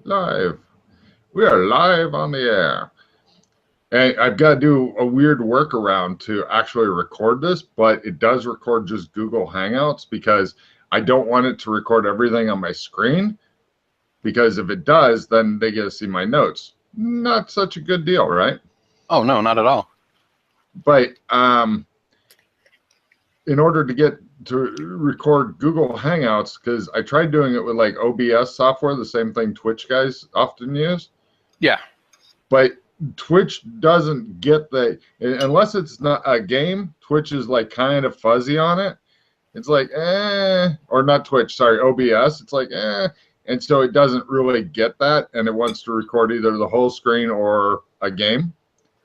Live. We are live on the air. And I've got to do a weird workaround to actually record this, but it does record just Google Hangouts because I don't want it to record everything on my screen. Because if it does, then they get to see my notes. Not such a good deal, right? Oh, no, not at all. But in order to get to record Google Hangouts, because I tried doing it with like OBS software, the same thing Twitch guys often use. Yeah. But Twitch doesn't get the, unless it's not a game, Twitch is like kind of fuzzy on it. It's like, or not Twitch, sorry, OBS. It's like, and so it doesn't really get that, and it wants to record either the whole screen or a game.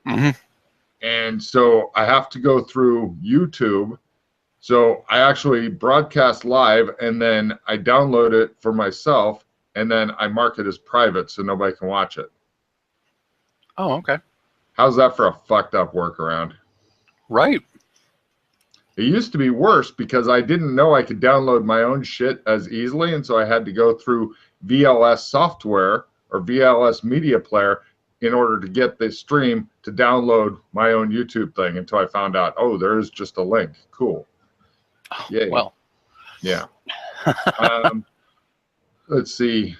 Mm-hmm. And so I have to go through YouTube. So I actually broadcast live, and then I download it for myself, and then I mark it as private so nobody can watch it. Oh, okay. How's that for a fucked up workaround? Right. It used to be worse because I didn't know I could download my own shit as easily, and so I had to go through VLS software or VLS media player in order to get the stream to download my own YouTube thing until I found out, oh, there is just a link. Cool. Oh, Yay. well. Yeah. Let's see.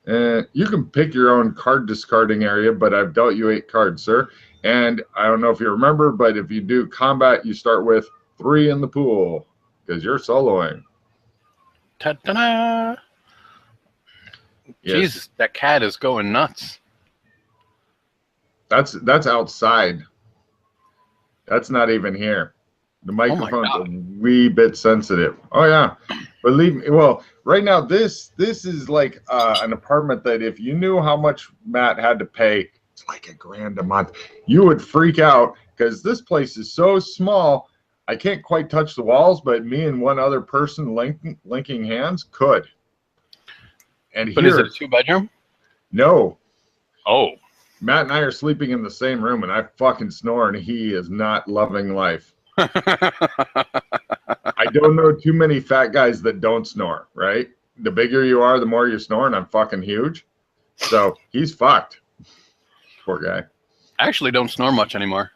You can pick your own card discarding area, but I've dealt you 8 cards, sir. And I don't know if you remember, but if you do combat, you start with 3 in the pool because you're soloing. Ta-da! Yes. Jesus, that cat is going nuts. That's outside. That's not even here. The microphone's a wee bit sensitive. Oh yeah, believe me. Well, right now this is like an apartment that if you knew how much Matt had to pay, it's like $1,000 a month. You would freak out because this place is so small. I can't quite touch the walls, but me and one other person linking hands could. And but here, is it a 2-bedroom? No. Oh. Matt and I are sleeping in the same room, and I fucking snore, and he is not loving life. I don't know too many fat guys that don't snore, right? The bigger you are, the more you snore, and I'm fucking huge. So he's fucked. Poor guy. I actually don't snore much anymore.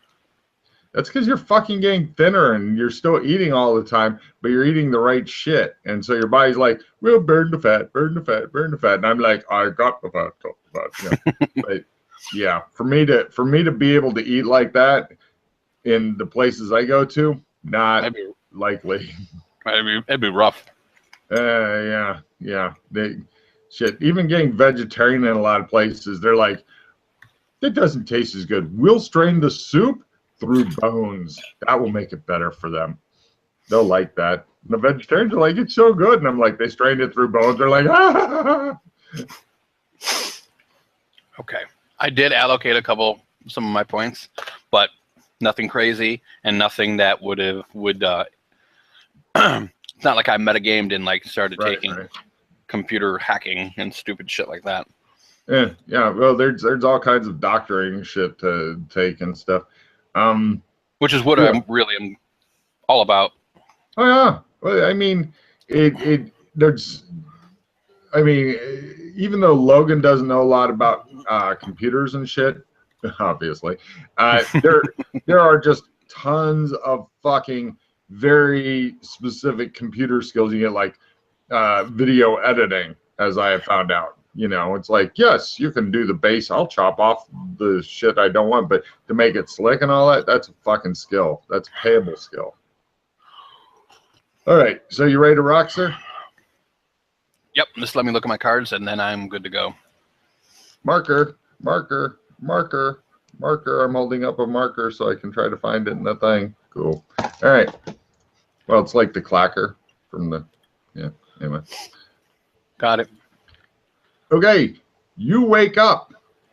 That's because you're fucking getting thinner and you're still eating all the time, but you're eating the right shit. And so your body's like, we'll burn the fat, burn the fat, burn the fat. And I'm like, I got the fat, got the fat. Yeah. But yeah, for me to be able to eat like that in the places I go to, not likely. It'd be rough. Yeah. Shit. Even getting vegetarian in a lot of places, they're like, it doesn't taste as good. We'll strain the soup through bones. That will make it better for them. They'll like that. And the vegetarians are like, it's so good. And I'm like, they strained it through bones. They're like, ah. Okay. I did allocate some of my points, but nothing crazy and nothing that would it's not like I metagamed and like started taking computer hacking and stupid shit like that. Yeah. Well, there's all kinds of doctoring shit to take and stuff. Which is what I'm all about. Oh yeah. Well, I mean, even though Logan doesn't know a lot about computers and shit, obviously, there are just tons of fucking very specific computer skills you get, like video editing, as I have found out. You know, it's like, yes, you can do the base. I'll chop off the shit I don't want, but to make it slick and all that, that's a fucking skill. That's a payable skill. All right, so you ready to rock, sir? Yep, just let me look at my cards, and then I'm good to go. Marker. I'm holding up a marker so I can try to find it in the thing. Cool. All right. Well, it's like the clacker from the, yeah, anyway. Got it. Okay, you wake up.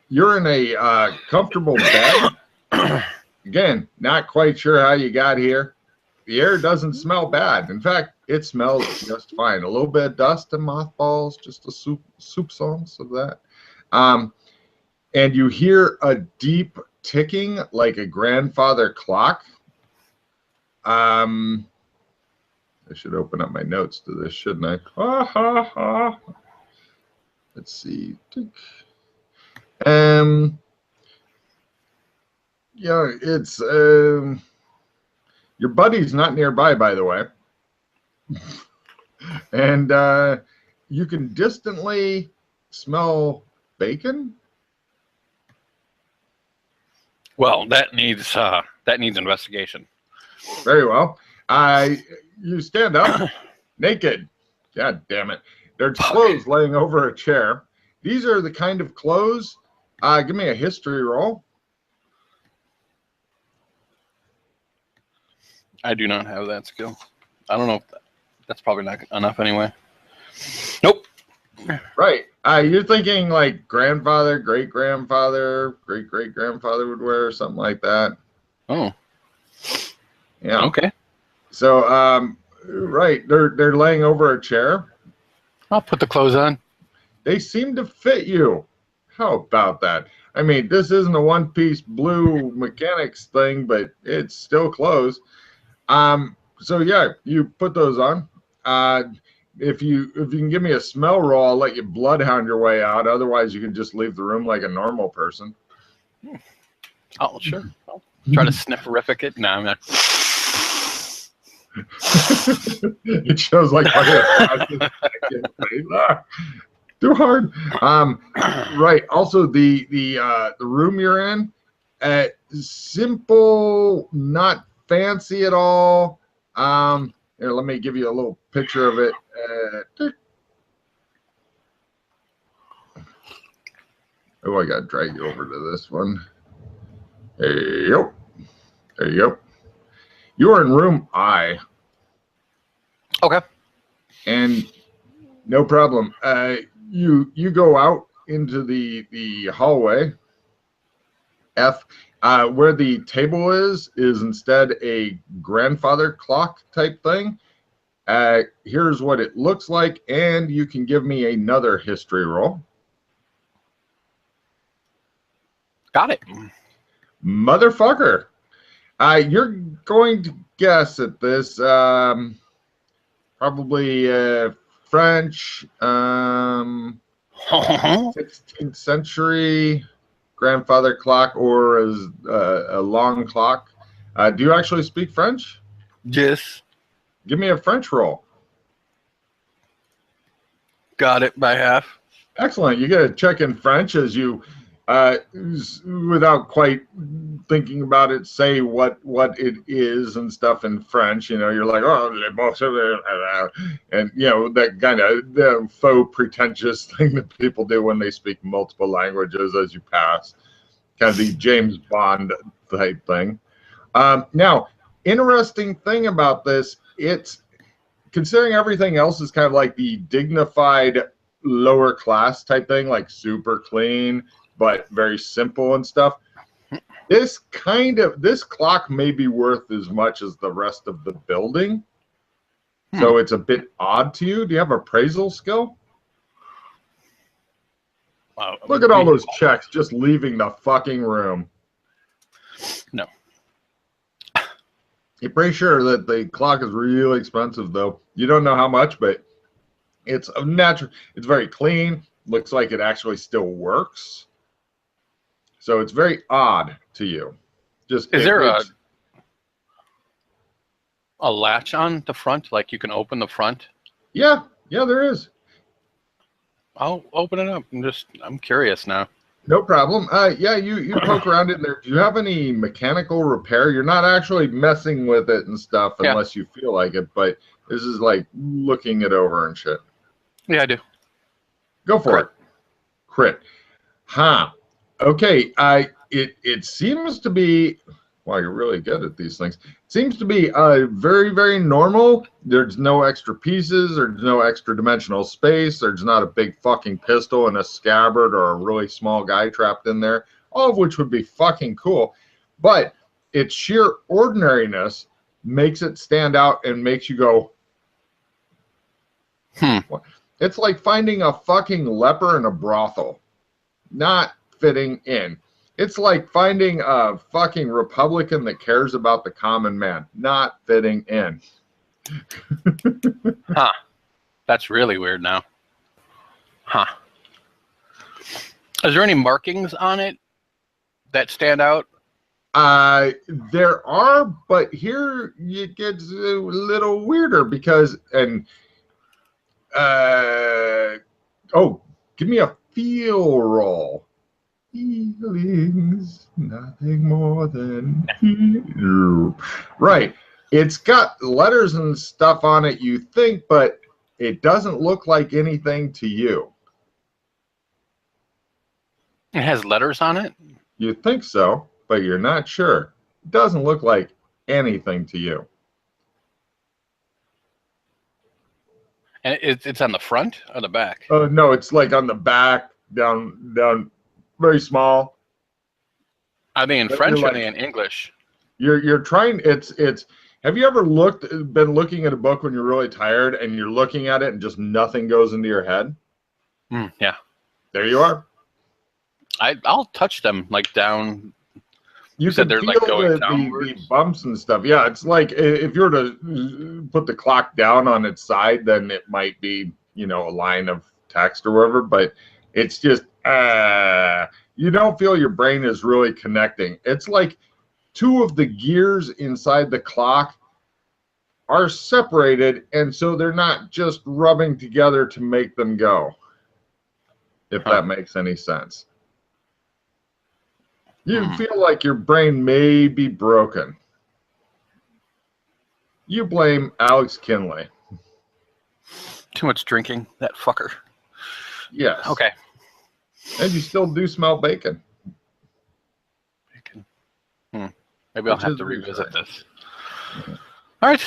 You're in a comfortable bed. Again, not quite sure how you got here. The air doesn't smell bad. In fact, it smells just fine. A little bit of dust and mothballs, just a soupçons of that. And you hear a deep ticking like a grandfather clock. I should open up my notes to this, shouldn't I? Ha, ha, ha. Let's see. Um, yeah, it's your buddy's not nearby, by the way, and you can distantly smell bacon. Well, that needs investigation. Very well. You stand up, naked. God damn it! There's clothes laying over a chair. These are the kind of clothes. Give me a history roll. I do not have that skill. I don't know if that's probably not enough anyway. Nope. Right. You're thinking like grandfather, great-grandfather, great-great-grandfather would wear something like that. Oh. Yeah. Okay. So, right, they're laying over a chair. I'll put the clothes on. They seem to fit you. How about that? I mean, this isn't a one-piece blue mechanics thing, but it's still clothes. So yeah, you put those on. If you can give me a smell roll, I'll let you bloodhound your way out. Otherwise, you can just leave the room like a normal person. Oh, sure. I'll try to snifferific it. No, I'm not. It shows like too hard. Right. Also, the room you're in, simple, not fancy at all. Here, let me give you a little picture of it. Oh, I got to drag you over to this one. There you go. There you go. You are in room I. Okay. And no problem. You go out into the hallway. F. Where the table is instead a grandfather clock type thing. Here's what it looks like, and you can give me another history roll. Got it. Motherfucker. You're going to guess at this. Probably French, 16th century grandfather clock, or as a long clock. Do you actually speak French? Yes. Give me a French roll. Got it by half. Excellent. You get a check in French as you, without quite thinking about it, say what it is and stuff in French. You know, you're like, oh, and you know that kind of the faux pretentious thing that people do when they speak multiple languages as you pass, kind of the James Bond type thing. Now, interesting thing about this, it's considering everything else is kind of like the dignified lower class type thing, like super clean but very simple and stuff. This clock may be worth as much as the rest of the building. So it's a bit odd to you. Do you have appraisal skill? Wow. Look at all those checks just leaving the fucking room. No. You're pretty sure that the clock is really expensive, though. You don't know how much, but it's a natural. It's very clean. Looks like it actually still works. So it's very odd to you. Just is there a latch on the front? Like you can open the front? Yeah, there is. I'll open it up. I'm curious now. No problem. Yeah, you poke around in there. Do you have any mechanical repair? You're not actually messing with it and stuff unless you feel like it, but this is like looking it over and shit. Yeah, I do. Go for it. Crit. Huh. Okay. It seems to be. Wow, you're really good at these things. It seems to be very, very normal. There's no extra pieces. There's no extra dimensional space. There's not a big fucking pistol and a scabbard or a really small guy trapped in there, all of which would be fucking cool. But its sheer ordinariness makes it stand out and makes you go, It's like finding a fucking leper in a brothel. Not fitting in. It's like finding a fucking Republican that cares about the common man. Not fitting in. Huh. That's really weird now. Huh. Is there any markings on it that stand out? There are, but here it gets a little weirder because, oh, give me a feel roll. Feelings, nothing more than feel. Right. It's got letters and stuff on it, you think, but it doesn't look like anything to you. It has letters on it? You think so, but you're not sure. It doesn't look like anything to you. And it's on the front or the back? No, it's like on the back, down, very small. Are they in French or are they in English? You're trying. It's. Have you ever been looking at a book when you're really tired and you're looking at it and just nothing goes into your head? Yeah. There you are. I'll touch them like down. You said can they're feel like going the bumps and stuff. Yeah, it's like if you were to put the clock down on its side, then it might be, a line of text or whatever. But it's just you don't feel your brain is really connecting. It's like two of the gears inside the clock are separated, and so they're not just rubbing together to make them go. If that makes any sense. You feel like your brain may be broken. You blame Alex Kinley. Too much drinking, that fucker. Yes. Okay. And you still do smell bacon. Bacon. Maybe I'll have to revisit this. All right.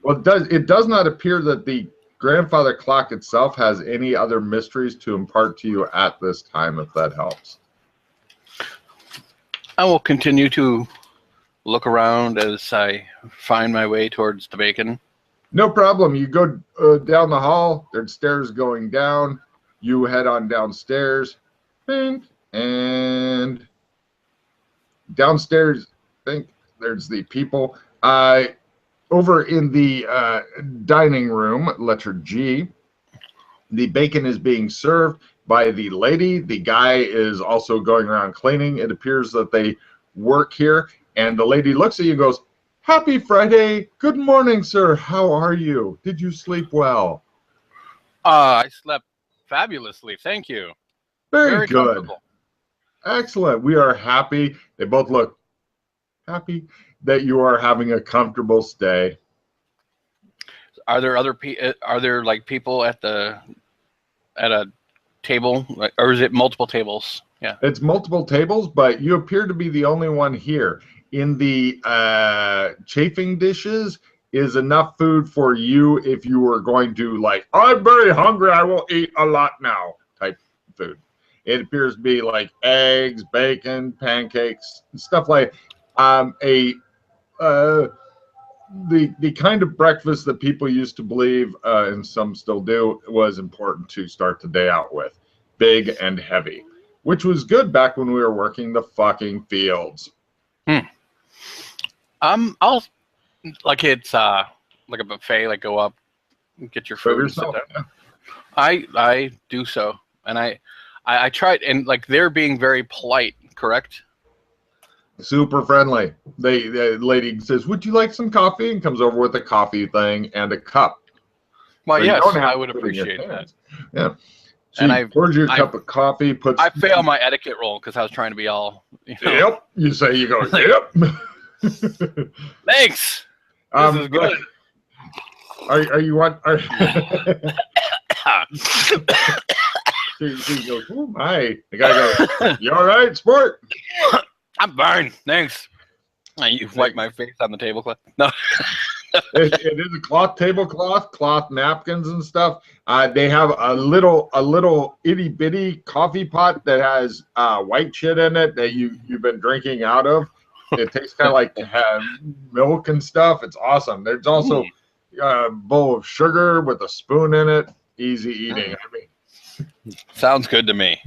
Well, it does not appear that the grandfather clock itself has any other mysteries to impart to you at this time, if that helps. I will continue to look around as I find my way towards the bacon. No problem. You go down the hall. There's stairs going down. You head on downstairs. And downstairs, I think there's the people. Over in the dining room, letter G, the bacon is being served by the lady. The guy is also going around cleaning. It appears that they work here. And the lady looks at you and goes, "Happy Friday. Good morning, sir. How are you? Did you sleep well?" I slept fabulously. Thank you. Very good. Excellent. We are happy. They both look happy that you are having a comfortable stay. Are there are there like people at a table, or is it multiple tables? Yeah. It's multiple tables, but you appear to be the only one here. In the chafing dishes is enough food for you if you were going to, like, "I'm very hungry, I will eat a lot now" type food. It appears to be like eggs, bacon, pancakes, stuff like the kind of breakfast that people used to believe, and some still do, was important to start the day out with. Big and heavy, which was good back when we were working the fucking fields. I'll, like, it's like a buffet, like go up, get your food and sit down. Yeah. I do so, and I tried, and like they're being very polite, correct? Super friendly. The lady says, "Would you like some coffee?" and comes over with a coffee thing and a cup. Well, so yes, I would appreciate that. Yeah. She pours you a cup of coffee. I fail my etiquette roll because I was trying to be all. Yep. You say, you go, "Yep." Thanks. This is good. Are you want? She goes, "Oh my!" The guy goes, "You all right, sport?" I'm fine, thanks. You wipe my face on the tablecloth. No. It is a cloth tablecloth, cloth napkins and stuff. They have a little itty bitty coffee pot that has white shit in it that you've been drinking out of. It tastes kind of like milk and stuff. It's awesome. There's also a bowl of sugar with a spoon in it. Easy eating. I mean, sounds good to me.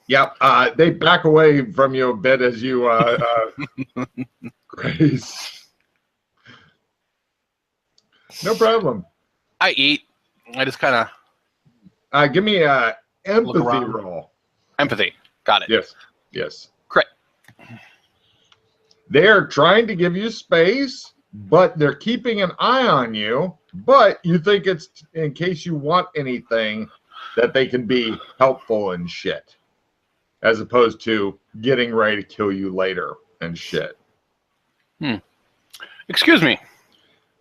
Yep. They back away from you a bit as you graze. No problem. I eat I just kind of give me a look empathy around. roll. Empathy. Got it. Yes. Yes. Great. They're trying to give you space, but they're keeping an eye on you. But you think it's in case you want anything that they can be helpful and shit, as opposed to getting ready to kill you later and shit. Excuse me.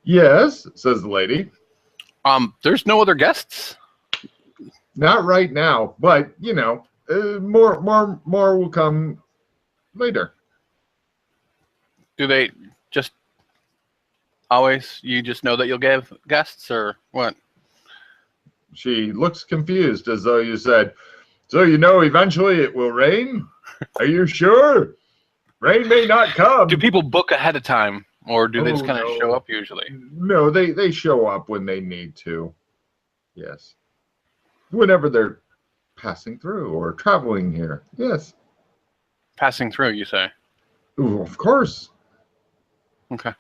Yes, says the lady. There's no other guests? Not right now, but you know, more will come later. Do they just always, you just know that you'll give guests, or what? She looks confused, as though you said, so you know eventually it will rain? Are you sure? Rain may not come. Do people book ahead of time, or do they just kind of no. show up usually? No, they show up when they need to. Yes. Whenever they're passing through or traveling here. Yes. Passing through, you say? Ooh, of course. Okay.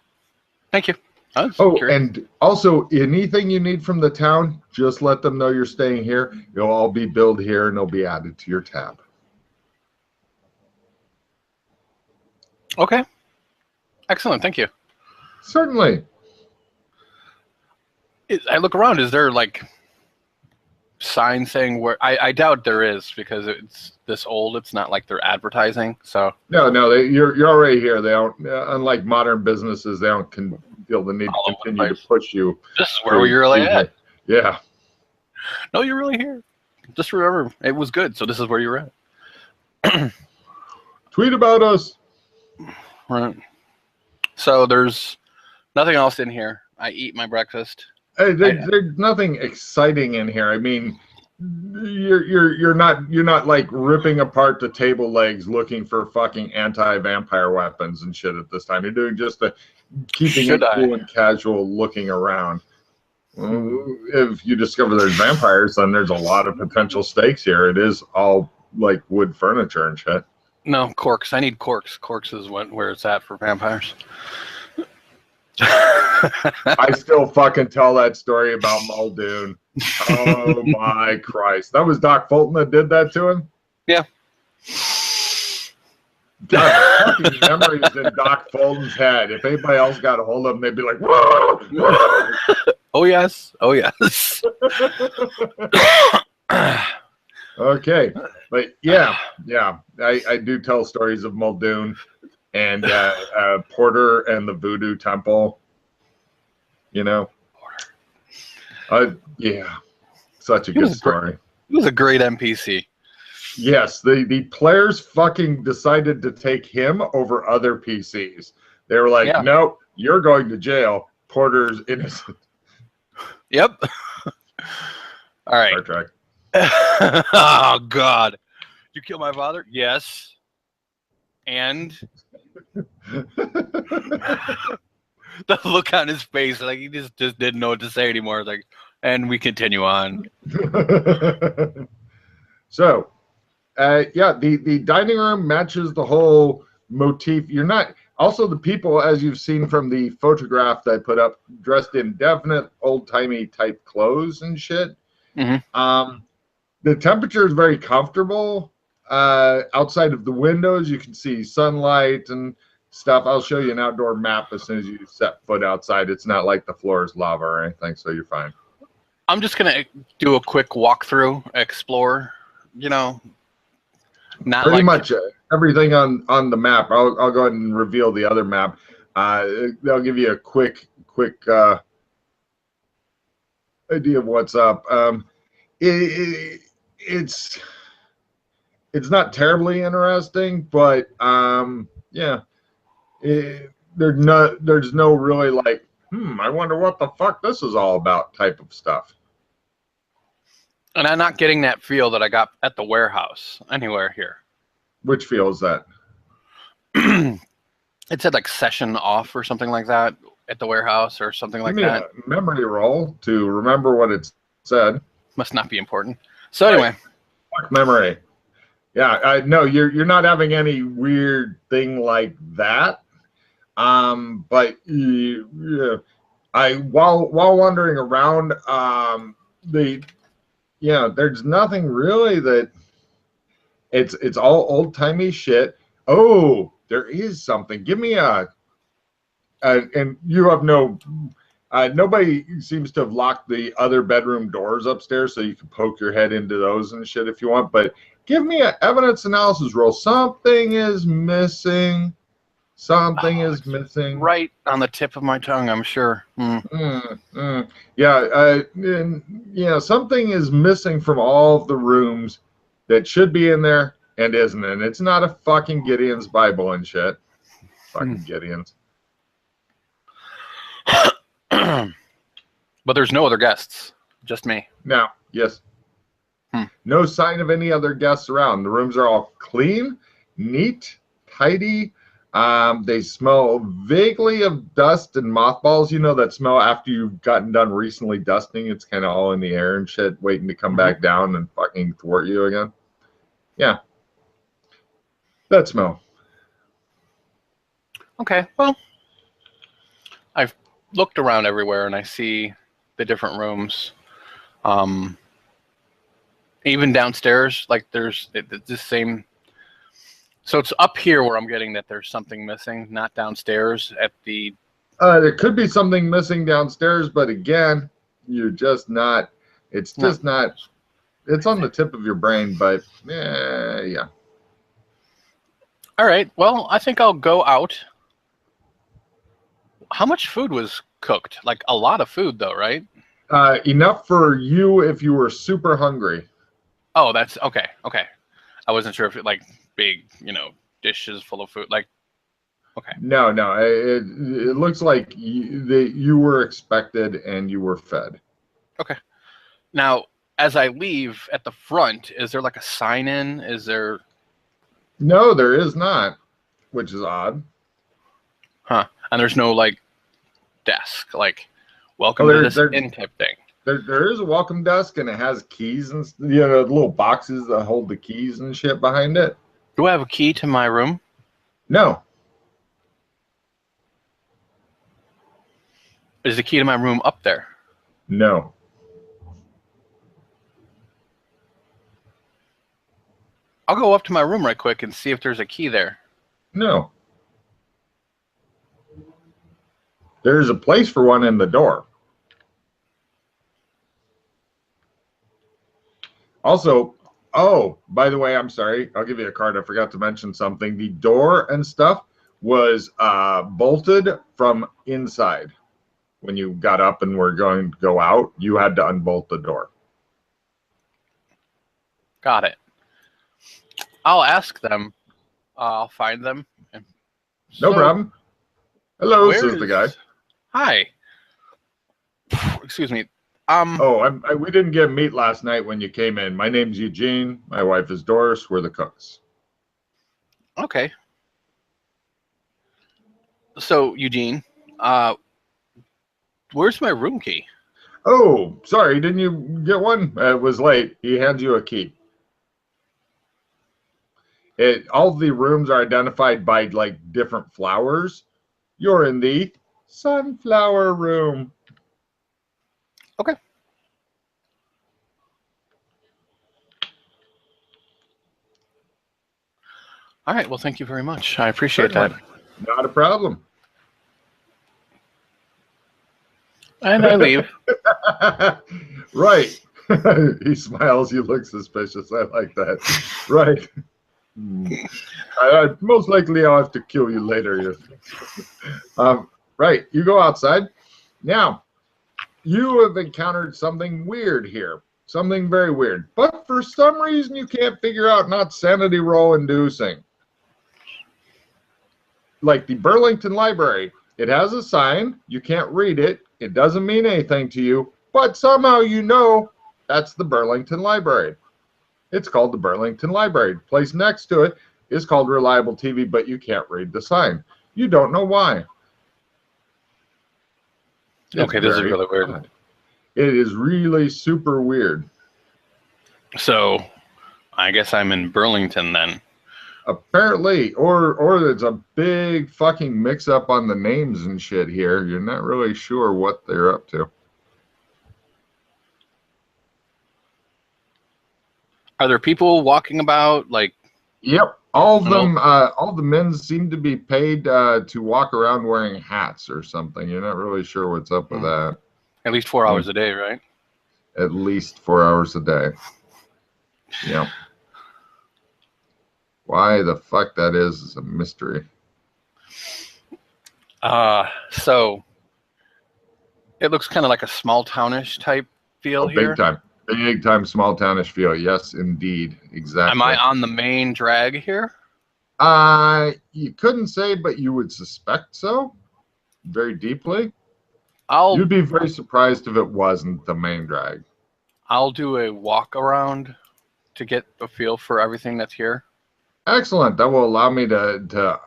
Thank you. Oh, curious. and also anything you need from the town, just let them know you're staying here. It'll all be billed here and it'll be added to your tab. Okay. Excellent. Thank you. Certainly. I look around. Is there like signs saying where? I doubt there is, because it's this old. It's not like they're advertising. So No. You're already here. They don't. Unlike modern businesses, they don't feel the need to continue to push you. This is where you're really at. Yeah. No, you're really here. Just remember, it was good. So this is where you're at. Tweet about us. Right. So there's nothing else in here. I eat my breakfast. Hey, there's nothing exciting in here. I mean, you're not like ripping apart the table legs looking for fucking anti-vampire weapons and shit at this time. You're doing just the keeping it cool and casual, looking around. If you discover there's vampires, then there's a lot of potential stakes here. It is all like wood furniture and shit. No, corks. I need corks. Corks is where it's at for vampires. I still fucking tell that story about Muldoon. Oh my Christ. That was Doc Fulton that did that to him? Yeah. God, fucking memories in Doc Fulton's head. If anybody else got a hold of him, they'd be like, whoa, whoa. Oh, yes. Oh, yes. Okay. But yeah, I do tell stories of Muldoon and Porter and the Voodoo Temple. You know? Yeah. Such a good story. He was a great NPC. Yes, the players fucking decided to take him over other PCs. They were like, nope, you're going to jail. Porter's innocent. Yep. All right. Star Trek. Oh, God. You kill my father? Yes. And the look on his face, like he just didn't know what to say anymore. Like, and we continue on. So, yeah, the dining room matches the whole motif. You're not also the people, as you've seen from the photograph that I put up, dressed in definite old-timey type clothes and shit. Mm-hmm. The temperature is very comfortable. Outside of the windows, you can see sunlight and stuff. I'll show you an outdoor map as soon as you set foot outside. It's not like the floor is lava or anything, so you're fine. I'm just gonna do a quick walkthrough, explore. You know, not pretty like much everything on the map. I'll go ahead and reveal the other map. They'll give you a quick idea of what's up. It's not terribly interesting, but yeah, there's no really like, I wonder what the fuck this is all about type of stuff. And I'm not getting that feel that I got at the warehouse anywhere here. Which feel is that? It said like session off or something like that at the warehouse or something like that. A memory roll to remember what it said. Must not be important. So anyway, fuck memory. Yeah, no, you're not having any weird thing like that. But yeah, while wandering around, there's nothing really that it's all old timey shit. Oh, there is something. Give me and you have nobody seems to have locked the other bedroom doors upstairs, so you can poke your head into those and shit if you want. But give me an evidence analysis roll. Something is missing. Something is missing. Right on the tip of my tongue, I'm sure. Yeah, something is missing from all of the rooms that should be in there and isn't. And it's not a fucking Gideon's Bible and shit. Fucking Gideon's. But there's no other guests, just me. Now, yes. No sign of any other guests around. The rooms are all clean, neat, tidy. They smell vaguely of dust and mothballs. You know that smell after you've gotten done recently dusting. It's kind of all in the air and shit, waiting to come back down and fucking thwart you again. Yeah. That smell. Okay, well, I've looked around everywhere and I see the different rooms. Even downstairs, like there's the same. So it's up here where I'm getting that there's something missing, not downstairs at the. There could be something missing downstairs, but again, you're just not. It's just not. It's on the tip of your brain, but yeah. All right. Well, I think I'll go out. How much food was cooked? Like a lot of food, though, right? Enough for you if you were super hungry. Oh, that's okay. Okay, I wasn't sure if it like big, dishes full of food. Like, okay. No. It looks like you were expected and you were fed. Okay. Now, as I leave at the front, is there like a sign in? Is there? No, there is not, which is odd. Huh. And there's no like desk, like welcome to this in type thing. There is a welcome desk and it has keys and little boxes that hold the keys and shit behind it. Do I have a key to my room? No. Is the key to my room up there? No. I'll go up to my room right quick and see if there's a key there. No. There's a place for one in the door. Also, by the way, I'm sorry. I'll give you a card. I forgot to mention something. The door and stuff was bolted from inside. When you got up and were going to go out, you had to unbolt the door. Got it. I'll ask them. I'll find them. No problem. Hello, says the guy. Hi. Excuse me. We didn't get meat last night when you came in. My name's Eugene. My wife is Doris. We're the cooks. Okay. So, Eugene, where's my room key? Oh, sorry. Didn't you get one? It was late. He hands you a key. All the rooms are identified by like different flowers. You're in the sunflower room. Okay. All right. Well, thank you very much. I appreciate that. Not a problem. And I leave. Right. He smiles. You look suspicious. I like that. Right. Most likely I'll have to kill you later. Right. You go outside. Now, you have encountered something weird here. Something very weird. But for some reason you can't figure out, not sanity roll inducing. Like the Burlington Library. It has a sign. You can't read it. It doesn't mean anything to you. But somehow you know that's the Burlington Library. It's called the Burlington Library. The place next to it is called Reliable TV, but you can't read the sign. You don't know why. Okay, this is really weird. Odd. It is really super weird. So, I guess I'm in Burlington then. Apparently, or there's a big fucking mix-up on the names and shit here. You're not really sure what they're up to. Are there people walking about? Like, yep, all of them. All the men seem to be paid to walk around wearing hats or something. You're not really sure what's up with that. At least 4 hours a day, right? At least 4 hours a day. Yep. Why the fuck that is a mystery. So it looks kind of like a small townish type feel here. Big time small townish feel. Yes, indeed, exactly. Am I on the main drag here? You couldn't say, but you would suspect so. Very deeply. You'd be very surprised if it wasn't the main drag. I'll do a walk around to get a feel for everything that's here. Excellent. That will allow me to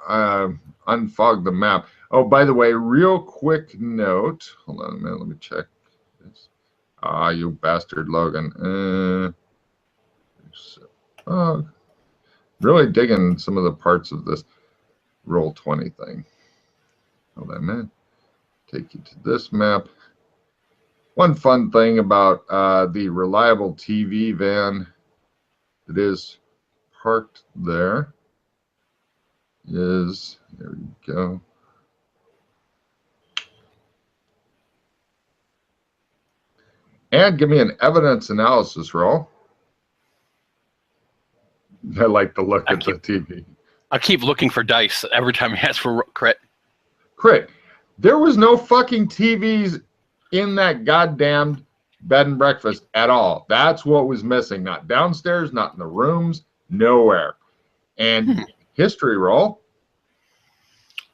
unfog the map. Oh, by the way, real quick note. Hold on a minute. Let me check this. Ah, you bastard, Logan. Really digging some of the parts of this Roll20 thing. Hold on a minute. Take you to this map. One fun thing about the reliable TV van that is parked there is, there we go. And give me an evidence analysis roll. I like the look at the TV. I keep looking for dice every time he asks for crit. Crit. There was no fucking TVs in that goddamn bed and breakfast at all. That's what was missing. Not downstairs, not in the rooms, nowhere. And history roll.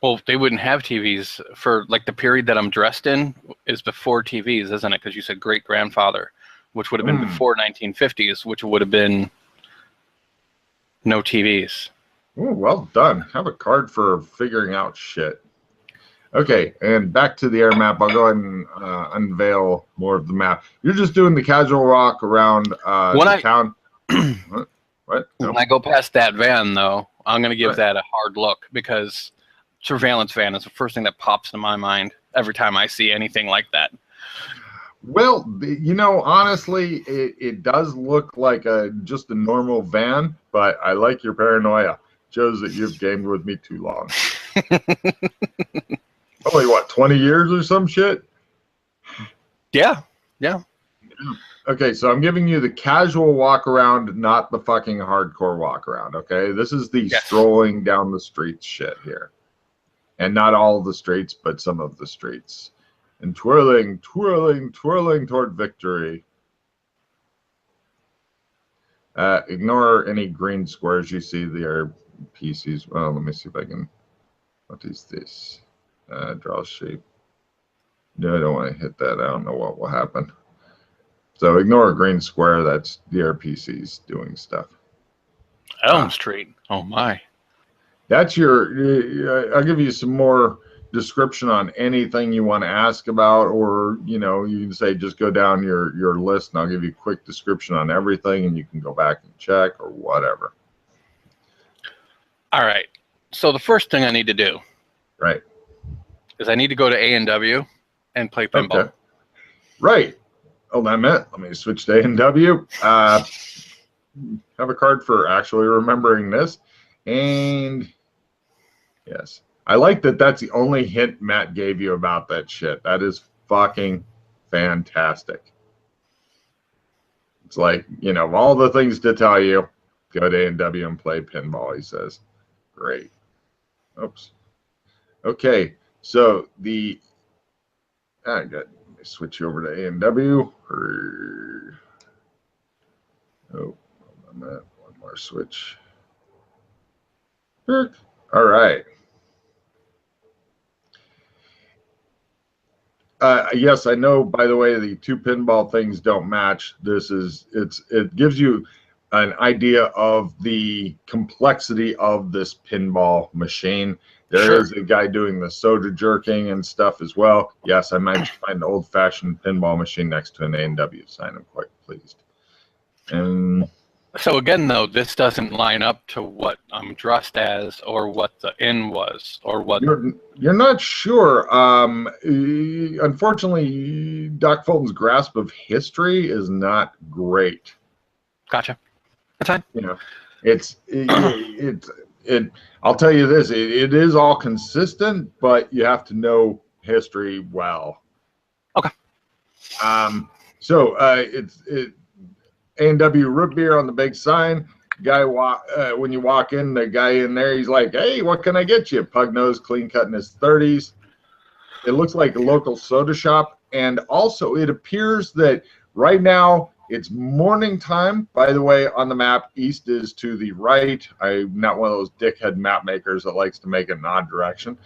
Well, they wouldn't have TVs for, like, the period that I'm dressed in is before TVs, isn't it? Because you said great-grandfather, which would have been before 1950s, which would have been no TVs. Ooh, well done. Have a card for figuring out shit. Okay, and back to the air map. I'll go ahead and unveil more of the map. You're just doing the casual walk around the town. What? When I go past that van, though, I'm going to give that a hard look, because surveillance van is the first thing that pops in my mind every time I see anything like that. Well, you know, honestly, it does look like just a normal van, but I like your paranoia. Shows that you've gamed with me too long. Only, what, 20 years or some shit? Yeah. Okay, so I'm giving you the casual walk around, not the fucking hardcore walk around, okay? This is the strolling down the streets shit here. And not all of the streets, but some of the streets. And twirling toward victory. Ignore any green squares you see. They are PCs. Well, let me see if I can. What is this? Draw shape. No, I don't want to hit that. I don't know what will happen. So ignore a green square. That's the RPCs doing stuff. Elm Street. Oh my. That's your. I'll give you some more description on anything you want to ask about, or you can say just go down your list, and I'll give you a quick description on everything, and you can go back and check or whatever. All right. So the first thing I need to do, right, is I need to go to A&W and play pinball. Okay. Right. Hold on a minute. Let me switch to A&W. Have a card for actually remembering this, and yes. I like that that's the only hint Matt gave you about that shit. That is fucking fantastic. It's like, of all the things to tell you, go to A&W and play pinball, he says. Great. Oops. Okay, so I got to switch over to A&W. Oh, hold on a minute. One more switch. All right. Yes, I know, by the way, the two pinball things don't match. It gives you an idea of the complexity of this pinball machine. There is a guy doing the soda jerking and stuff as well. Yes, I might find an old-fashioned pinball machine next to an A&W sign. I'm quite pleased. And so again, though, this doesn't line up to what I'm dressed as or what the inn was or what. You're not sure. Unfortunately, Doc Fulton's grasp of history is not great. Gotcha. That's fine. You know, it. I'll tell you this: it is all consistent, but you have to know history well. Okay. So it's A&W root beer on the big sign. Guy when you walk in, the guy in there, he's like, "Hey, what can I get you?" Pug nose, clean cut in his 30s. It looks like a local soda shop, and also it appears that right now it's morning time. By the way, on the map, east is to the right. I'm not one of those dickhead map makers that likes to make it an odd direction.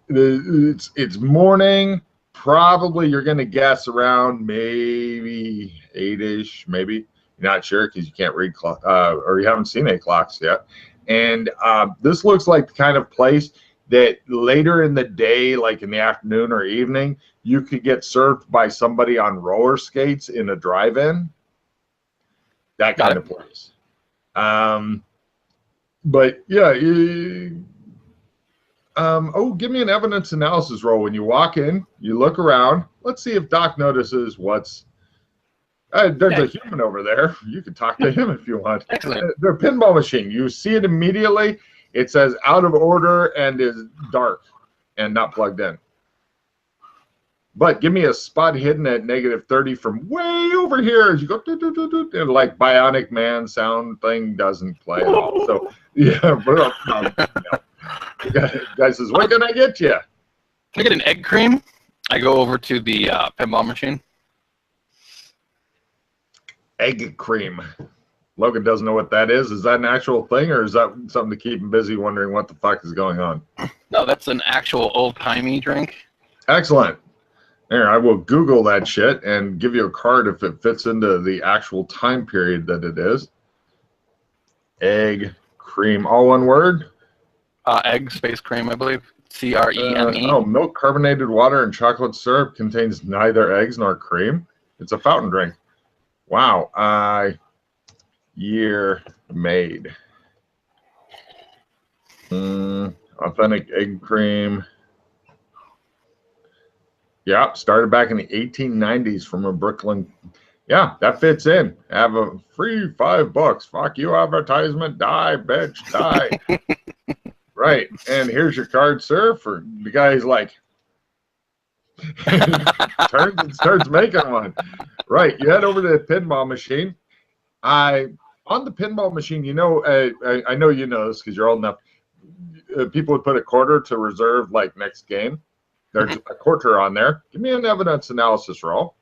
It's morning. Probably you're going to guess around maybe 8-ish, maybe. You're not sure because you can't read clock, or you haven't seen any clocks yet. And this looks like the kind of place that later in the day, like in the afternoon or evening, you could get served by somebody on roller skates in a drive-in. That kind of place. But yeah, give me an evidence analysis roll. When you walk in, you look around. Let's see if Doc notices what's. There's a human over there. You can talk to him if you want. Excellent. Their pinball machine. You see it immediately. It says out of order and is dark and not plugged in. But give me a spot hidden at -30 from way over here as you go, and like Bionic Man sound thing doesn't play at all. So, yeah. Guy says, what can I get you? Can I get an egg cream? I go over to the pinball machine. Egg cream. Logan doesn't know what that is. Is that an actual thing, or is that something to keep him busy wondering what the fuck is going on? No, that's an actual old-timey drink. Excellent. There, I will Google that shit and give you a card if it fits into the actual time period that it is. Egg cream, all one word? Egg space cream, I believe. CREME. Milk, carbonated water, and chocolate syrup contains neither eggs nor cream. It's a fountain drink. Wow. Year made. Authentic egg cream. Yeah, started back in the 1890s from a Brooklyn. Yeah, that fits in. Have a free $5. Fuck you, advertisement. Die, bitch, die. Right. And here's your card, sir. For the guy's like, turns and starts making one. Right. You head over to the pinball machine. On the pinball machine, you know, I know you know this because you're old enough. People would put a quarter to reserve like next game. There's a quarter on there. Give me an evidence analysis roll.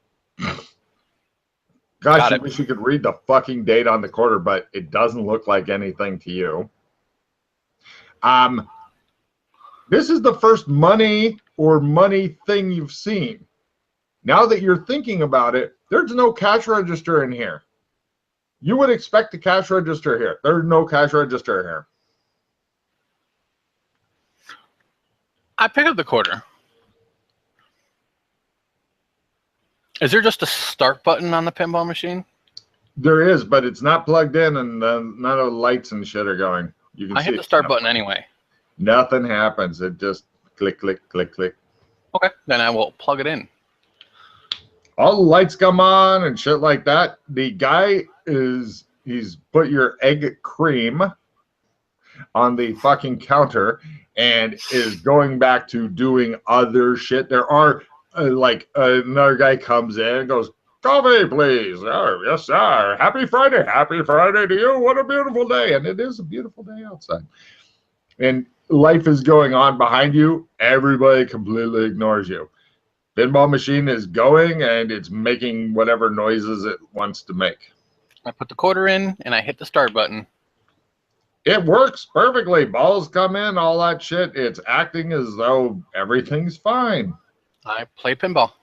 Gosh, I wish you could read the fucking date on the quarter, but it doesn't look like anything to you. This is the first money thing you've seen. Now that you're thinking about it, there's no cash register in here. You would expect a cash register here. There's no cash register here. I pick up the quarter. Is there just a start button on the pinball machine? There is, but it's not plugged in, and none of the lights and shit are going. You can I hit the start button anyway. Nothing happens. It just click, click, click, click. Okay, then I will plug it in. All the lights come on and shit like that. The guy he's put your egg cream on the fucking counter and is going back to doing other shit. There are another guy comes in and goes, coffee, please. Oh, yes, sir. Happy Friday. Happy Friday to you. What a beautiful day. And it is a beautiful day outside. And life is going on behind you. Everybody completely ignores you. Pinball machine is going and it's making whatever noises it wants to make. I put the quarter in and I hit the start button. It works perfectly. Balls come in, all that shit. It's acting as though everything's fine. I play pinball.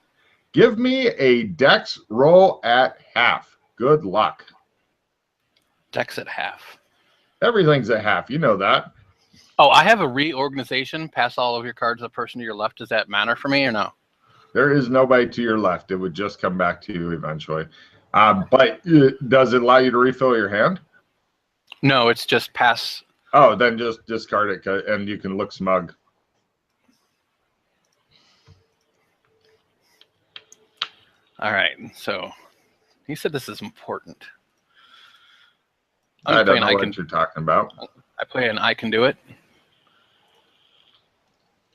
Give me a dex roll at half. Good luck. Dex at half. Everything's at half. You know that. Oh, I have a reorganization. Pass all of your cards to the person to your left. Does that matter for me or no? There is nobody to your left. It would just come back to you eventually. But does it allow you to refill your hand? No, it's just pass. Oh, then just discard it and you can look smug. All right. So he said this is important. I don't know what you're talking about. I play an I Can Do It.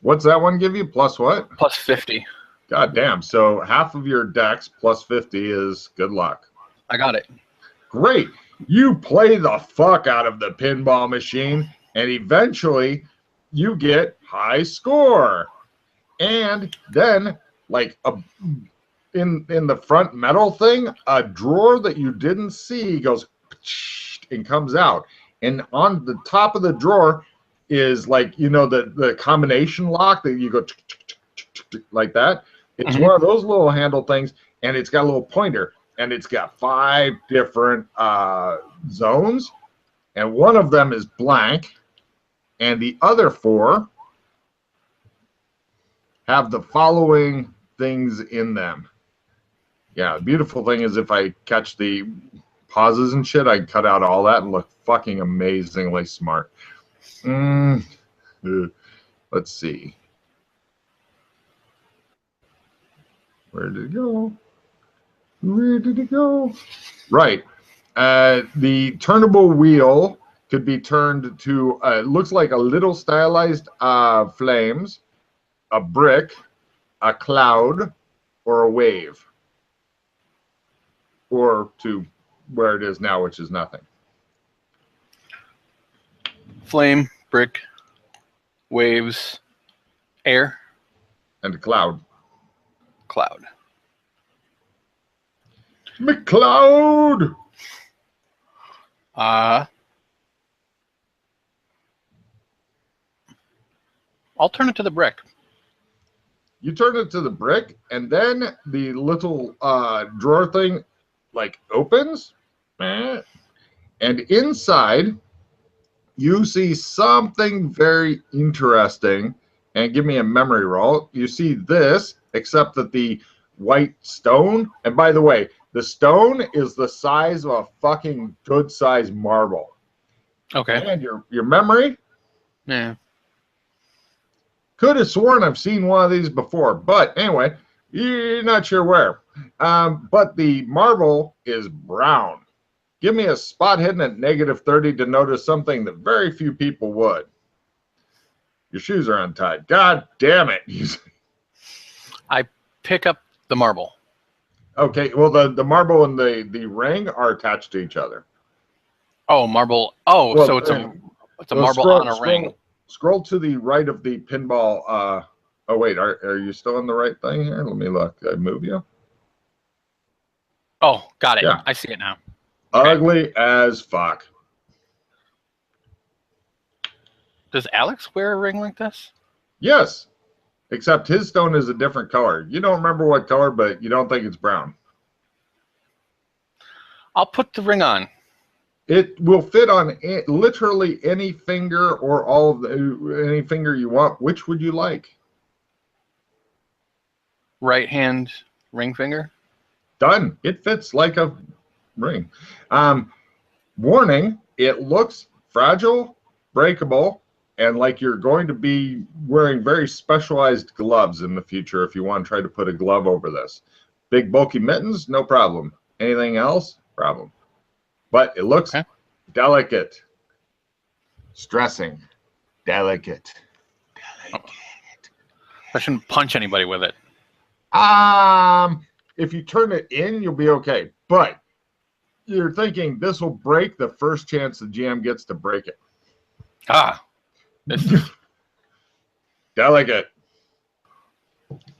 What's that one give you? Plus what? Plus 50. God damn. So half of your dex plus 50 is good luck. I got it. Great. You play the fuck out of the pinball machine, and eventually you get high score. And then, like in the front metal thing, a drawer that you didn't see goes and comes out. And on the top of the drawer is like, you know, the combination lock that you go like that. It's one of those little handle things, and it's got a little pointer. And it's got 5 different zones, and one of them is blank, and the other 4 have the following things in them. Yeah, the beautiful thing is if I catch the pauses and shit, I can cut out all that and look fucking amazingly smart. Let's see. Where did it go? Where did it go? Right. The turnable wheel could be turned to, looks like a little stylized flames, a brick, a cloud, or a wave. Or to where it is now, which is nothing. Flame, brick, waves, air. And a cloud. Cloud. McCloud. I'll turn it to the brick. You turn it to the brick, and then the little drawer thing like opens, and inside you see something very interesting. And give me a memory roll. You see this, except that the white stone, and by the way, the stone is the size of a fucking good size marble. Okay. And your memory? Yeah. Could have sworn I've seen one of these before, but anyway, you're not sure where. But the marble is brown. Give me a spot hidden at -30 to notice something that very few people would. Your shoes are untied. God damn it. I pick up the marble. Okay, well, the marble and the ring are attached to each other. Oh, marble. Oh, well, so it's a marble on a ring. Scroll to the right of the pinball. Oh, wait, are you still on the right thing here? Let me look. Did I move you? Oh, got it. Yeah. I see it now. Ugly as fuck. Does Alex wear a ring like this? Yes, except his stone is a different color. You don't remember what color, but you don't think it's brown. I'll put the ring on. It will fit on literally any finger or all of any finger you want. Which would you like? Right hand ring finger. Done. It fits like a ring. Warning, it looks fragile, breakable, and like you're going to be wearing very specialized gloves in the future if you want to try to put a glove over this. Big bulky mittens, no problem. Anything else? Problem. But it looks delicate. Stressing. Delicate. I shouldn't punch anybody with it. If you turn it in, you'll be okay. But you're thinking this will break the first chance the GM gets to break it. Delicate.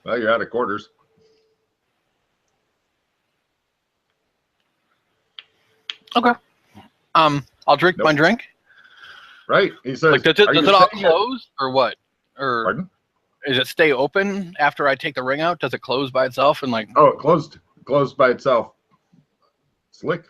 Well, you're out of quarters. Okay. I'll drink my drink. Right. He says, like, does it all close or what? Or pardon? Does it stay open after I take the ring out? Does it close by itself and like? Oh, it closed by itself. Slick.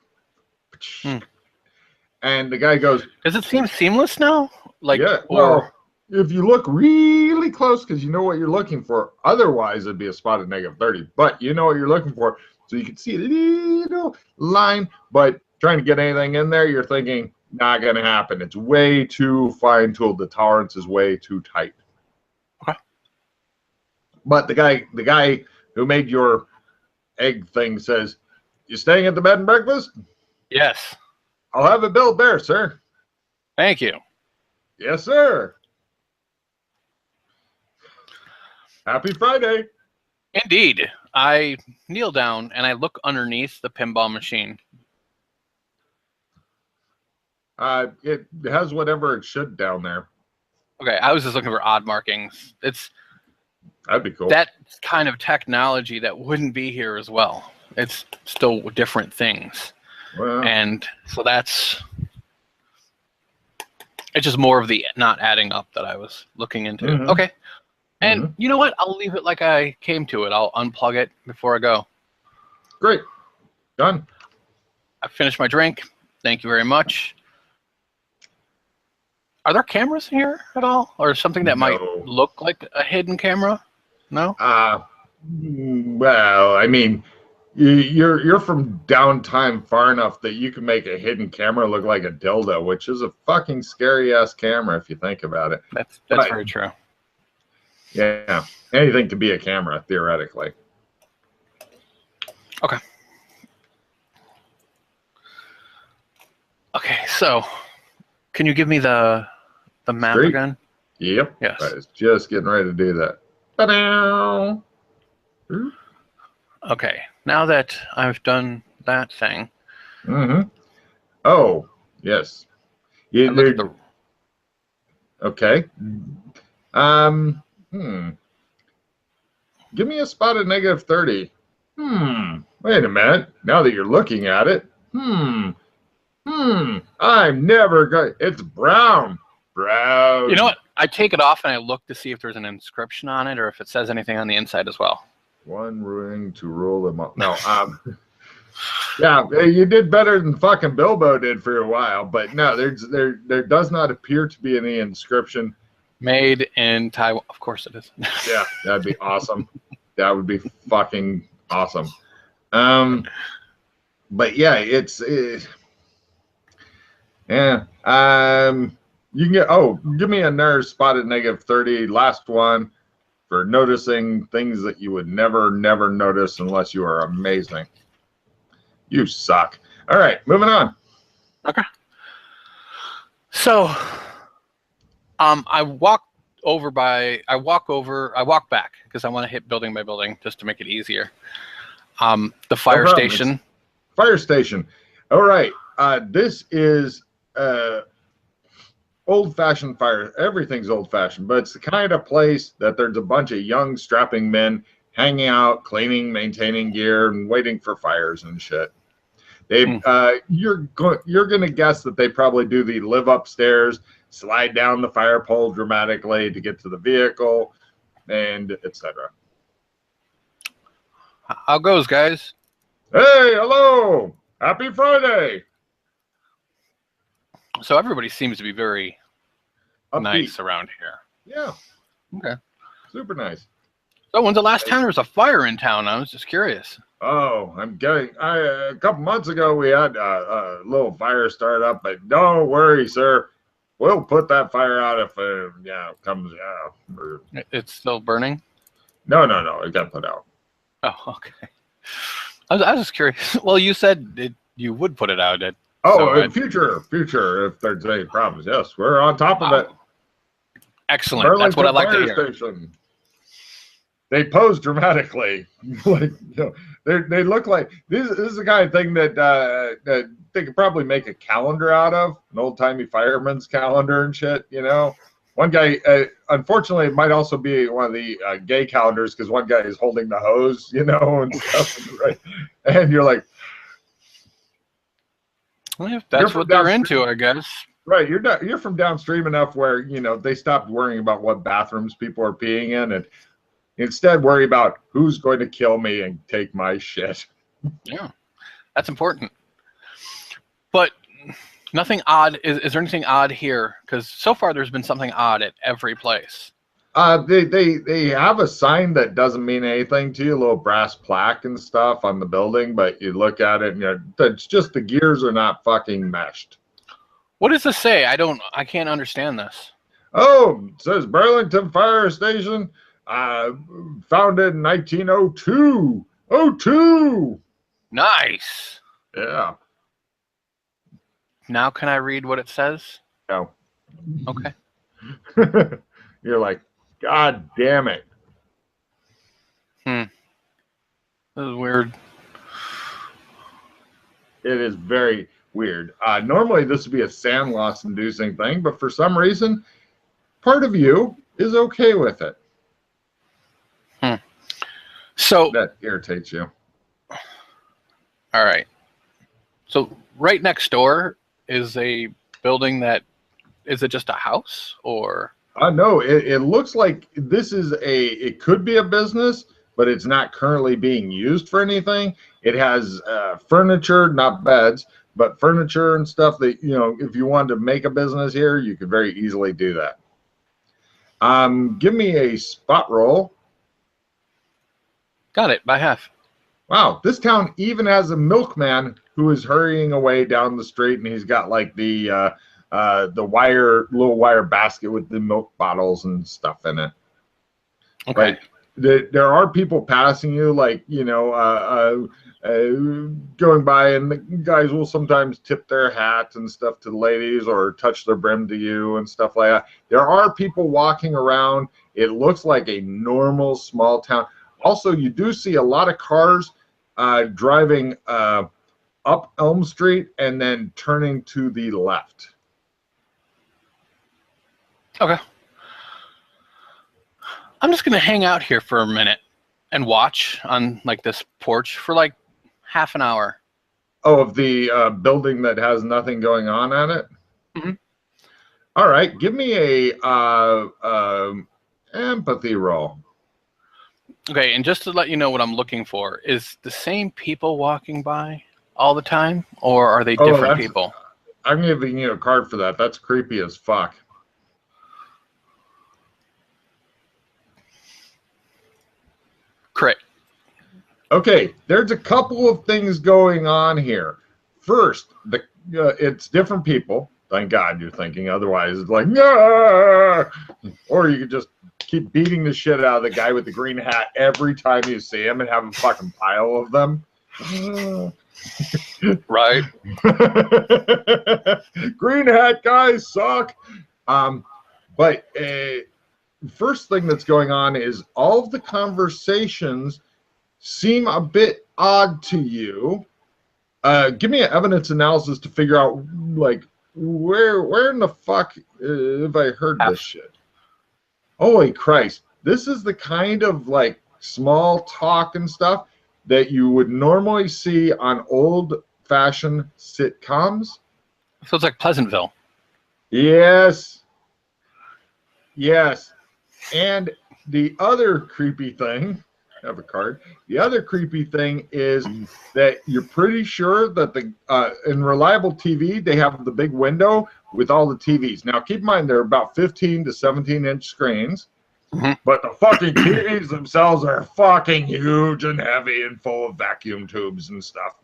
And the guy goes, does it seem seamless now? Like, yeah. Well, if you look really close, because you know what you're looking for. Otherwise, it'd be a spot at -30. But you know what you're looking for, so you can see a little line. But trying to get anything in there, you're thinking not gonna happen. It's way too fine-tooled. The tolerance is way too tight. Okay. But the guy who made your egg thing says, "You staying at the bed and breakfast?" Yes. I'll have it built there, sir. Thank you. Yes, sir. Happy Friday. Indeed. I kneel down and I look underneath the pinball machine. It has whatever it should down there. Okay, I was just looking for odd markings. That'd be cool. That kind of technology that wouldn't be here as well. It's still different things. Well, And so it's just more of the not adding up that I was looking into. Mhm. Okay. And you know what? I'll leave it like I came to it. I'll unplug it before I go. great. Done. I finished my drink. Thank you very much. Are there cameras in here at all? Or something that might look like a hidden camera? No? Well, I mean, you're from downtime far enough that you can make a hidden camera look like a dildo, which is a fucking scary ass camera if you think about it. That's very true. Yeah, anything could be a camera theoretically. Okay. Okay, so can you give me the map Street? again? Yep. Yes. I was just getting ready to do that. Ta-da! Okay, now that I've done that thing. Mm-hmm. Oh, yes. I look at the Okay. Give me a spot at -30. Wait a minute. Now that you're looking at it. I'm never going. It's brown. Brown. You know what? I take it off and I look to see if there's an inscription on it or if it says anything on the inside as well. One ring to rule them up. No, yeah, you did better than fucking Bilbo did for a while, but no, there does not appear to be any inscription. Made in Taiwan. Of course it is. Yeah, that'd be awesome. That would be fucking awesome. But yeah, you can get, give me another spot at -30. Last one for noticing things that you would never notice unless you are amazing. You suck. All right, moving on. Okay. So, I walk back because I want to hit building by building just to make it easier. The fire station. Fire station. All right. This is old-fashioned fire. Everything's old-fashioned, but it's the kind of place that there's a bunch of young, strapping men hanging out, cleaning, maintaining gear, and waiting for fires and shit. You're gonna guess that they probably do the live upstairs, slide down the fire pole dramatically to get to the vehicle, and etc. How goes, guys? Hey, hello! Happy Friday! So everybody seems to be very nice around here. Yeah. Okay. Super nice. So when's the last time there was a fire in town? I was just curious. Oh, a couple months ago we had a little fire start up, but don't worry, sir. We'll put that fire out if it comes. It's still burning? No, it got put out. Oh, okay. I was just curious. Well, you said you would put it out. Future, if there's any problems. Yes, we're on top of it. Excellent. Burlington That's what I like to hear. Station. They pose dramatically, like they look like this is the kind of thing that they could probably make a calendar out of, an old timey fireman's calendar and shit. One guy, unfortunately, it might also be one of the gay calendars because one guy is holding the hose, and stuff, right? And you're like, well, if that's what they're into, I guess. Right, you're from downstream enough where they stopped worrying about what bathrooms people are peeing in and instead worry about who's going to kill me and take my shit. Yeah, that's important. But nothing odd. Is there anything odd here? Because so far there's been something odd at every place. They have a sign that doesn't mean anything to you, a little brass plaque and stuff on the building, but you look at it and it's just the gears are not fucking meshed. What does this say? I can't understand this. Oh, it says Burlington Fire Station, founded in 1902. 02. Nice. Yeah. now can I read what it says? No. Okay. You're like, God damn it. This is weird. It is very weird. Normally this would be a SAN loss inducing thing, but for some reason, part of you is okay with it. So that irritates you. All right. So right next door is a building that, is it just a house or? No, it looks like this is it could be a business, but it's not currently being used for anything. It has furniture, not beds, but furniture and stuff that, if you wanted to make a business here, you could very easily do that. Give me a spot roll. Got it, by half. Wow, this town even has a milkman who is hurrying away down the street, and he's got like the little wire basket with the milk bottles and stuff in it. Okay. Like there are people passing you, like going by, and the guys will sometimes tip their hats and stuff to the ladies or touch their brim to you and stuff like that. There are people walking around. It looks like a normal small town. Also, you do see a lot of cars driving up Elm Street and then turning to the left. Okay. I'm just going to hang out here for a minute and watch on like this porch for like half an hour. Oh, of the building that has nothing going on it? Mm-hmm. All right. Give me a empathy roll. Okay, and just to let you know what I'm looking for, is the same people walking by all the time, or are they different people? I'm giving you a card for that. That's creepy as fuck. Crit. Okay, there's a couple of things going on here. First, it's different people. Thank God you're thinking. Otherwise, it's like, no. Or you could just keep beating the shit out of the guy with the green hat every time you see him and have a fucking pile of them. Right. Green hat guys suck. But first thing that's going on is all of the conversations seem a bit odd to you. Give me an evidence analysis to figure out, like, where in the fuck have I heard this shit? Holy Christ. This is the kind of, like, small talk and stuff that you would normally see on old-fashioned sitcoms. So it's like Pleasantville. Yes. Yes. And the other creepy thing, I have a card. The other creepy thing is that you're pretty sure that in Reliable TV, they have the big window with all the TVs. Now, keep in mind, they're about 15 to 17-inch screens, but the fucking TVs themselves are fucking huge and heavy and full of vacuum tubes and stuff.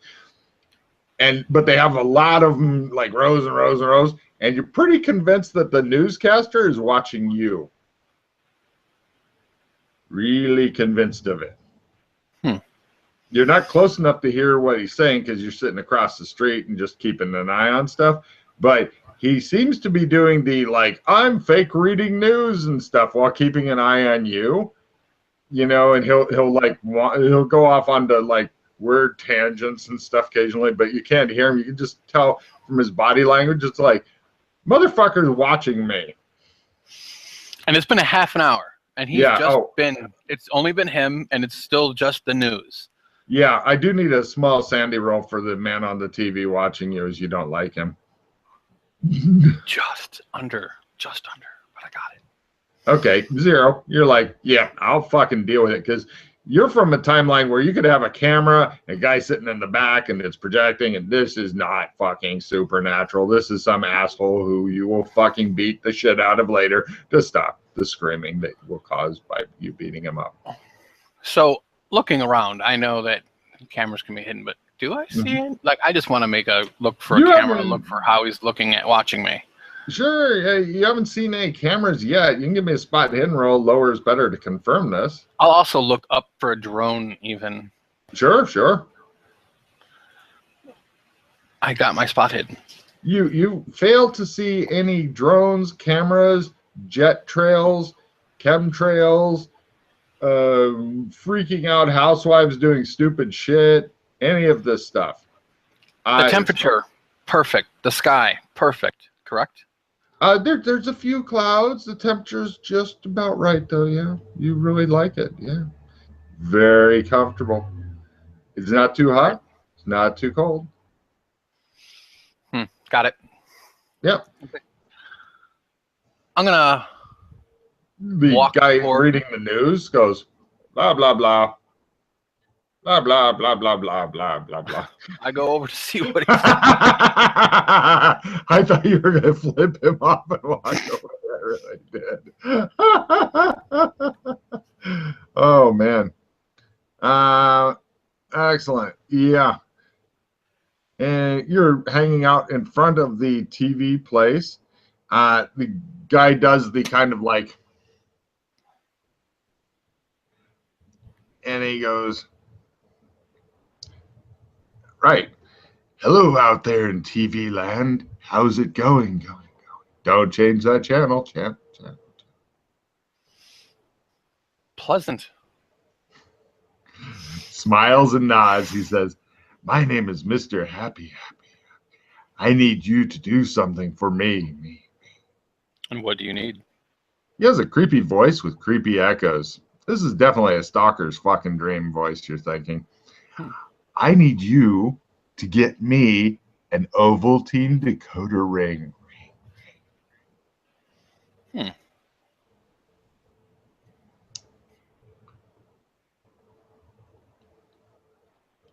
But they have a lot of them, like rows and rows and rows, and you're pretty convinced that the newscaster is watching you. Really convinced of it. You're not close enough to hear what he's saying because you're sitting across the street and just keeping an eye on stuff. But he seems to be doing the, like, I'm fake reading news and stuff while keeping an eye on you. And he'll go off onto, like, weird tangents and stuff occasionally, but you can't hear him. You can just tell from his body language. It's like, motherfucker's watching me. And it's been a half an hour. And he's it's only been him, and it's still just the news. Yeah, I do need a small Sandy roll for the man on the TV watching you as you don't like him. Just under, but I got it. Okay, 0. You're like, yeah, I'll fucking deal with it, because you're from a timeline where you could have a camera, a guy sitting in the back, and it's projecting, and this is not fucking supernatural. This is some asshole who you will fucking beat the shit out of later to stop the screaming that will cause by you beating him up. So, looking around, I know that cameras can be hidden, but do I see it? Like, I just want to make a look for a camera to look for how he's looking at watching me. Sure, yeah, you haven't seen any cameras yet. You can give me a spot hidden roll. Lower is better to confirm this. I'll also look up for a drone even. Sure. I got my spot hidden. You fail to see any drones, cameras, jet trails, chemtrails, freaking out housewives doing stupid shit, any of this stuff. The temperature, perfect. The sky, perfect. Correct? There's a few clouds. The temperature's just about right, though. Yeah, you really like it. Yeah, very comfortable. It's not too hot. It's not too cold. Got it. Yep. Okay. I'm gonna. The guy reading the news goes, blah blah blah, blah blah blah blah blah blah blah blah. I go over to see what he's. I thought you were gonna flip him off and walk away. I really did. Oh man. Excellent. Yeah. And you're hanging out in front of the TV place. The guy does the kind of like, and he goes, right. Hello out there in TV land. How's it going? Don't change that channel, champ. Pleasant. Smiles and nods. He says, my name is Mr. Happy. I need you to do something for me. And what do you need? He has a creepy voice with creepy echoes. This is definitely a stalker's fucking dream voice, you're thinking. I need you to get me an Ovaltine decoder ring.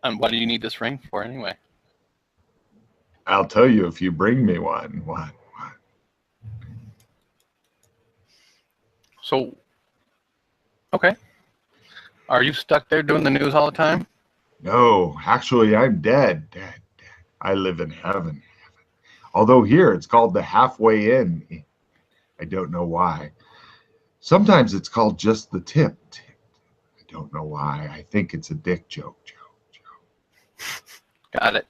And what do you need this ring for anyway? I'll tell you if you bring me one. So, okay. Are you stuck there doing the news all the time? No, actually, I'm dead. I live in heaven. Although here it's called the halfway in. I don't know why. Sometimes it's called just the tip. I don't know why. I think it's a dick joke. Got it.